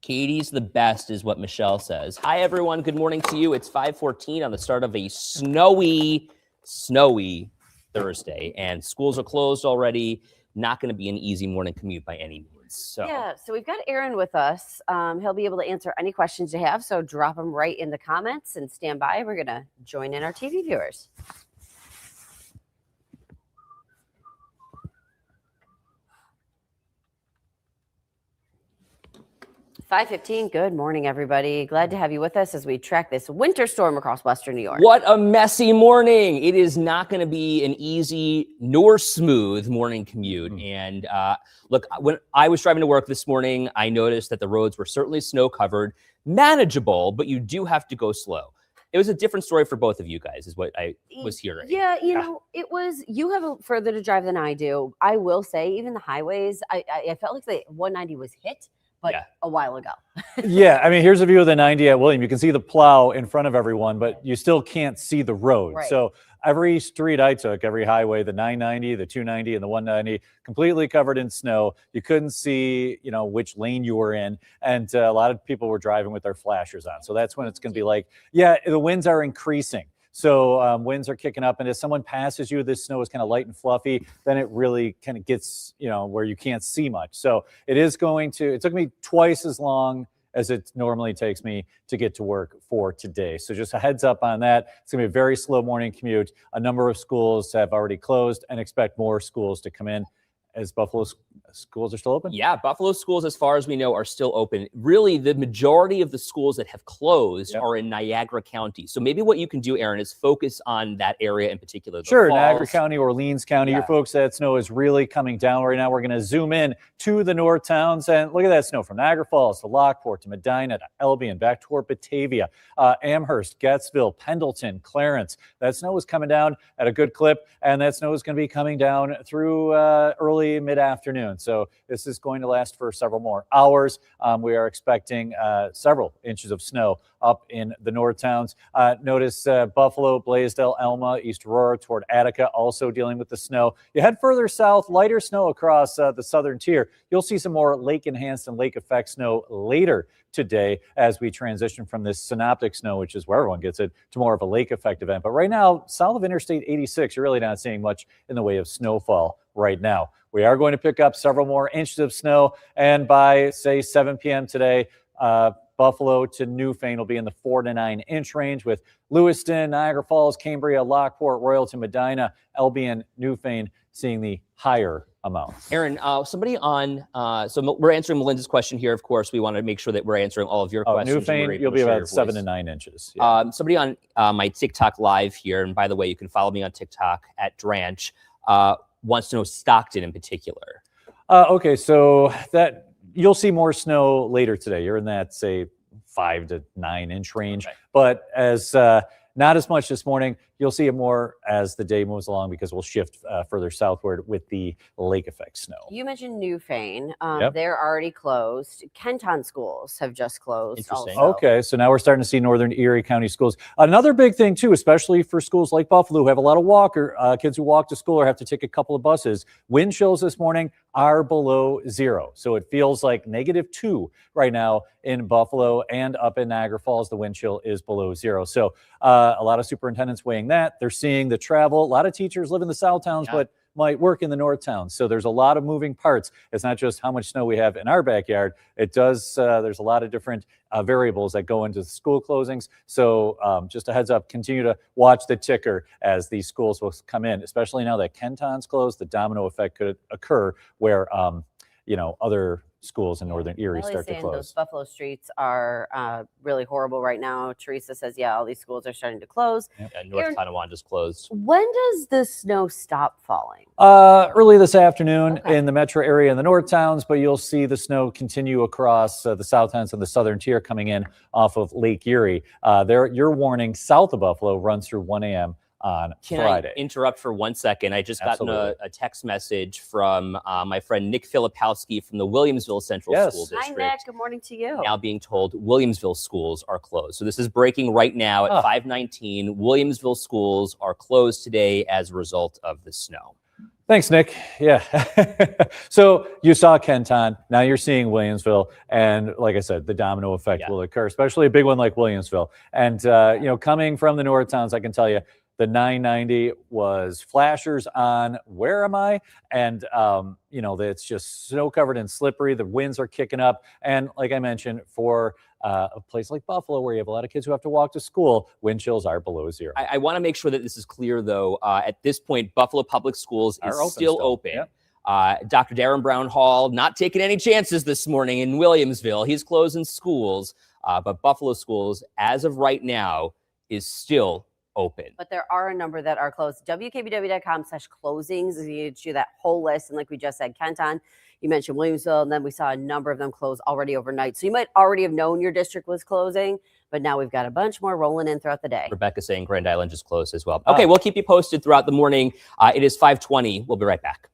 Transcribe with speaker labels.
Speaker 1: Katie's the best is what Michelle says. Hi, everyone. Good morning to you. It's 5:14 on the start of a snowy Thursday, and schools are closed already. Not going to be an easy morning commute by any means. So
Speaker 2: we've got Aaron with us. He'll be able to answer any questions you have, so drop them right in the comments and stand by. We're going to join in our TV viewers. 5:15. Good morning, everybody. Glad to have you with us as we track this winter storm across Western New York.
Speaker 1: What a messy morning. It is not going to be an easy nor smooth morning commute. And look, when I was driving to work this morning, I noticed that the roads were certainly snow covered, manageable, but you do have to go slow. It was a different story for both of you guys, is what I was hearing.
Speaker 2: Yeah, you know, it was, you have further to drive than I do. I will say, even the highways, I felt like the 190 was hit, but a while ago.
Speaker 3: Yeah, I mean, here's a view of the 90 at William. You can see the plow in front of everyone, but you still can't see the road.
Speaker 2: Right.
Speaker 3: So every street I took, every highway, the 990, the 290, and the 190, completely covered in snow. You couldn't see, you know, which lane you were in. And a lot of people were driving with their flashers on. So that's when it's going to be like, yeah, the winds are increasing. So winds are kicking up, and as someone passes you, this snow is kind of light and fluffy, then it really kind of gets, you know, where you can't see much. So it took me twice as long as it normally takes me to get to work for today. So just a heads up on that. It's gonna be a very slow morning commute. A number of schools have already closed and expect more schools to come in. As Buffalo schools are still open?
Speaker 1: Yeah, Buffalo schools, as far as we know, are still open. Really, the majority of the schools that have closed are in Niagara County. So maybe what you can do, Aaron, is focus on that area in particular.
Speaker 3: Sure, Niagara County, Orleans County. Your folks, that snow is really coming down right now. We're going to zoom in to the north towns, and look at that snow from Niagara Falls to Lockport to Medina to Albion, back toward Batavia, Amherst, Gettsville, Pendleton, Clarence. That snow is coming down at a good clip, and that snow is going to be coming down through early mid-afternoon. So this is going to last for several more hours. We are expecting several inches of snow up in the north towns. Notice Buffalo, Blaisdell, Elma, East Aurora toward Attica also dealing with the snow. You head further south, lighter snow across the southern tier. You'll see some more lake-enhanced and lake effect snow later today as we transition from this synoptic snow, which is where everyone gets it, to more of a lake effect event. But right now, south of Interstate 86, you're really not seeing much in the way of snowfall right now. We are going to pick up several more inches of snow, and by, say, 7 p.m. today, Buffalo to Newfane will be in the 4 to 9 inch range, with Lewiston, Niagara Falls, Cambria, Lockport, Royalton, Medina, Albion, Newfane seeing the higher amounts.
Speaker 1: Aaron, somebody on, so we're answering Melinda's question here. Of course, we want to make sure that we're answering all of your questions.
Speaker 3: Newfane, you'll be about 7 to 9 inches.
Speaker 1: Yeah. Somebody on my TikTok live here, and by the way, you can follow me on TikTok at Dranch, wants to know Stockton in particular.
Speaker 3: Okay, so that you'll see more snow later today. You're in that, say, 5 to 9 inch range, but as not as much this morning. You'll see it more as the day moves along because we'll shift further southward with the lake effect snow.
Speaker 2: You mentioned Newfane. They're already closed. Kenton schools have just closed.
Speaker 1: Interesting.
Speaker 2: Also.
Speaker 3: Okay, so now we're starting to see northern Erie County schools. Another big thing, too, especially for schools like Buffalo who have a lot of kids who walk to school or have to take a couple of buses. Wind chills this morning are below 0. So it feels like -2 right now in Buffalo, and up in Niagara Falls, the wind chill is below 0. So a lot of superintendents weighing that. They're seeing the travel. A lot of teachers live in the south towns, but might work in the north towns. So there's a lot of moving parts. It's not just how much snow we have in our backyard. It does, there's a lot of different variables that go into school closings. So just a heads up, continue to watch the ticker as these schools will come in, especially now that Kenton's closed. The domino effect could occur where, other schools in northern Erie start to close.
Speaker 2: Those Buffalo streets are really horrible right now. Teresa says, all these schools are starting to close.
Speaker 1: North Tonawanda just closed.
Speaker 2: When does the snow stop falling?
Speaker 3: Early this afternoon in the metro area and the north towns, but you'll see the snow continue across the south towns and the southern tier coming in off of Lake Erie. Your warning south of Buffalo runs through 1 a.m. on Friday.
Speaker 1: I interrupt for 1 second? I just got a text message from my friend Nick Filipowski from the Williamsville Central School District.
Speaker 2: Hi, Nick. Good morning to you.
Speaker 1: Now being told Williamsville schools are closed. So this is breaking right now at 5:19. Williamsville schools are closed today as a result of the snow.
Speaker 3: Thanks, Nick. Yeah. So you saw Kenton. Now you're seeing Williamsville. And like I said, the domino effect will occur, especially a big one like Williamsville. And, coming from the North Towns, I can tell you the 990 was flashers on. Where am I? And, it's just snow covered and slippery. The winds are kicking up. And like I mentioned, for a place like Buffalo, where you have a lot of kids who have to walk to school, wind chills are below zero.
Speaker 1: I want to make sure that this is clear, though. At this point, Buffalo Public Schools is still open. Yep. Dr. Darren Brown Hall not taking any chances this morning in Williamsville. He's closing schools, but Buffalo Schools, as of right now, is still open.
Speaker 2: But there are a number that are closed. WKBW.com/closings. You do that whole list. And like we just said, Kenton, you mentioned Williamsville, and then we saw a number of them close already overnight. So you might already have known your district was closing, but now we've got a bunch more rolling in throughout the day.
Speaker 1: Rebecca saying Grand Island just closed as well. Okay, we'll keep you posted throughout the morning. It is 5:20. We'll be right back.